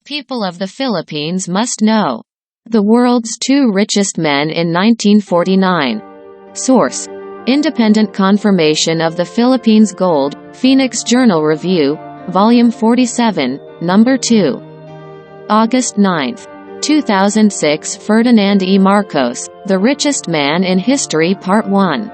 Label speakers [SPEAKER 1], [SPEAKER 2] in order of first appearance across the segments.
[SPEAKER 1] People of the Philippines must know. The world's 2 richest men in 1949. Source: Independent Confirmation of the Philippines Gold, Phoenix Journal Review, Volume 47, Number 2. August 9, 2006. Ferdinand E Marcos, The Richest Man in History Part 1.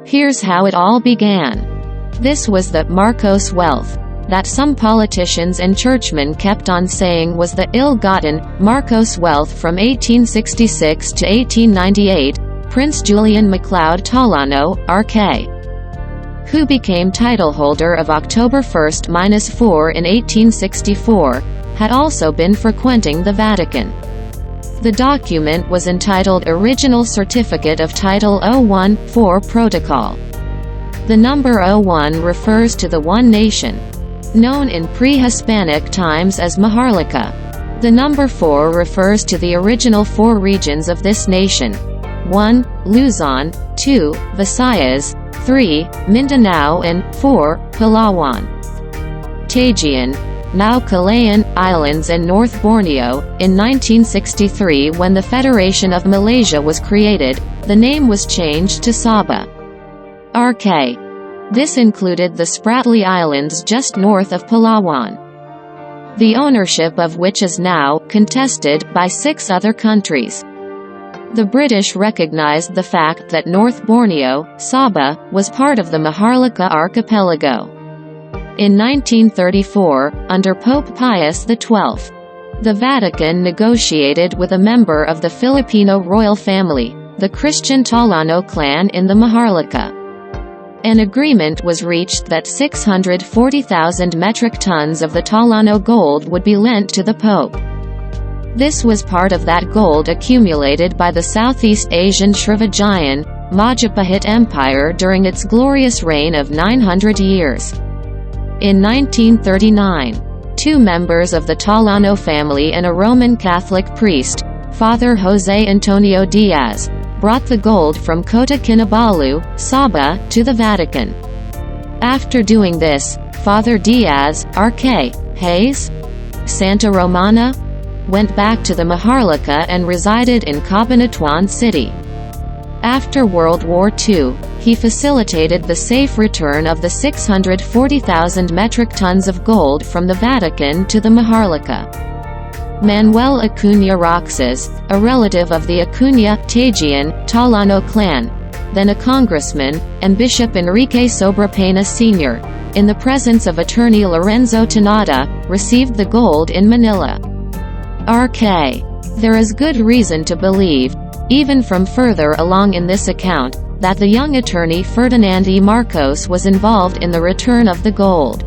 [SPEAKER 1] Here's how it all began. This was the Marcos wealth that some politicians and churchmen kept on saying was the ill-gotten Marcos wealth from 1866 to 1898. Prince Julian MacLeod Tolano, R.K., who became titleholder of October 1-4 in 1864, had also been frequenting the Vatican. The document was entitled Original Certificate of Title 01-4 Protocol. The number 01 refers to the one nation, known in pre-Hispanic times as Maharlika. The number 4 refers to the original 4 regions of this nation: 1. Luzon, 2. Visayas, 3. Mindanao, and 4. Palawan. Tagian, now Calayan Islands and North Borneo. In 1963, when the Federation of Malaysia was created, the name was changed to Sabah. RK. This included the Spratly Islands just north of Palawan, the ownership of which is now contested by 6 other countries. The British recognized the fact that North Borneo, Sabah, was part of the Maharlika archipelago. In 1934, under Pope Pius XII, the Vatican negotiated with a member of the Filipino royal family, the Christian Tolano clan in the Maharlika. An agreement was reached that 640,000 metric tons of the Tolano gold would be lent to the Pope. This was part of that gold accumulated by the Southeast Asian Srivijayan Majapahit Empire during its glorious reign of 900 years. In 1939, 2 members of the Tolano family and a Roman Catholic priest, Father Jose Antonio Diaz, brought the gold from Kota Kinabalu, Sabah, to the Vatican. After doing this, Father Diaz, R.K. Hayes, Santa Romana, went back to the Maharlika and resided in Cabanatuan City. After World War II, he facilitated the safe return of the 640,000 metric tons of gold from the Vatican to the Maharlika. Manuel Acuña Roxas, a relative of the Acuña Tagian Tolano clan, then a congressman, and Bishop Enrique Sobrapena Sr., in the presence of attorney Lorenzo Tanada, received the gold in Manila. RK. There is good reason to believe, even from further along in this account, that the young attorney Ferdinand E Marcos was involved in the return of the gold.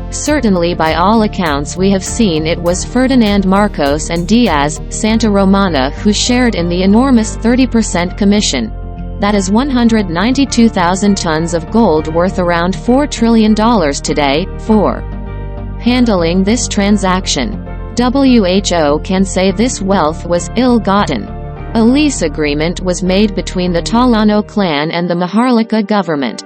[SPEAKER 1] Certainly by all accounts we have seen it was Ferdinand Marcos and Diaz, Santa Romana who shared in the enormous 30% commission. That is 192,000 tons of gold worth around $4 trillion today, for handling this transaction. WHO can say this wealth was ill-gotten. A lease agreement was made between the Tolano clan and the Maharlika government.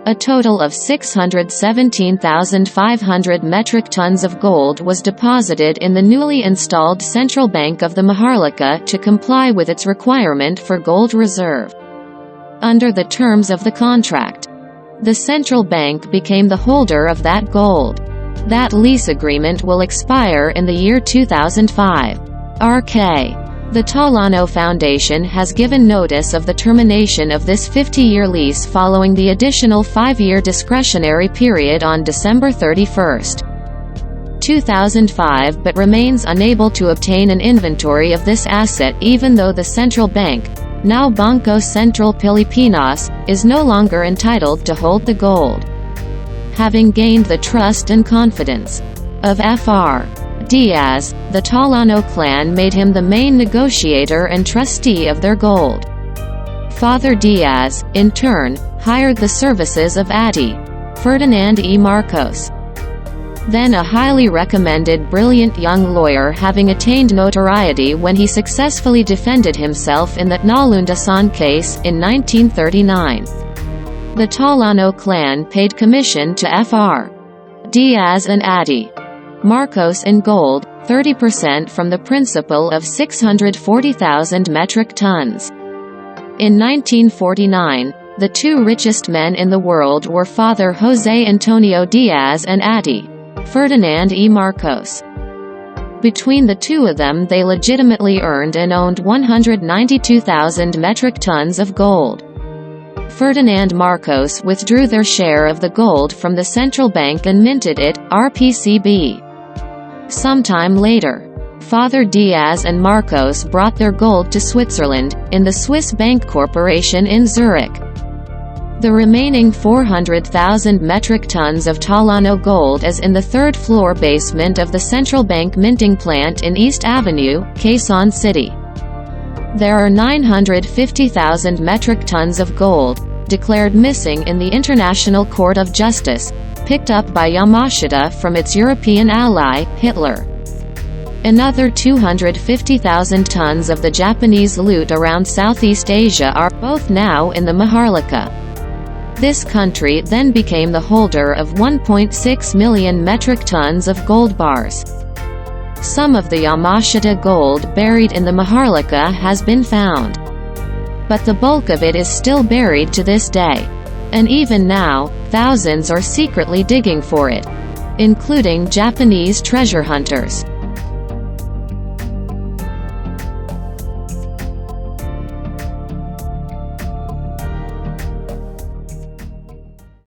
[SPEAKER 1] A total of 617,500 metric tons of gold was deposited in the newly installed Central Bank of the Maharlika to comply with its requirement for gold reserve. Under the terms of the contract, the Central Bank became the holder of that gold. That lease agreement will expire in the year 2005. RK. The Tolano Foundation has given notice of the termination of this 50-year lease following the additional 5-year discretionary period on December 31, 2005, but remains unable to obtain an inventory of this asset even though the central bank, now Bangko Sentral Pilipinas, is no longer entitled to hold the gold. Having gained the trust and confidence of Fr. Diaz, the Tolano clan made him the main negotiator and trustee of their gold. Father Diaz, in turn, hired the services of Ati. Ferdinand E Marcos, then a highly recommended brilliant young lawyer having attained notoriety when he successfully defended himself in the Nalundasan case in 1939. The Tolano clan paid commission to Fr. Diaz and Ati. Marcos in gold, 30% from the principal of 640,000 metric tons. In 1949, the two richest men in the world were Father José Antonio Diaz and Atti. Ferdinand E Marcos. Between the two of them they legitimately earned and owned 192,000 metric tons of gold. Ferdinand Marcos withdrew their share of the gold from the central bank and minted it, RPCB. Sometime later, Father Diaz and Marcos brought their gold to Switzerland, in the Swiss Bank Corporation in Zurich. The remaining 400,000 metric tons of Tolano gold is in the third-floor basement of the central bank minting plant in East Avenue, Quezon City. There are 950,000 metric tons of gold, declared missing in the International Court of Justice, picked up by Yamashita from its European ally, Hitler. Another 250,000 tons of the Japanese loot around Southeast Asia are, both now in the Maharlika. This country then became the holder of 1.6 million metric tons of gold bars. Some of the Yamashita gold buried in the Maharlika has been found. But the bulk of it is still buried to this day. And even now, thousands are secretly digging for it, including Japanese treasure hunters.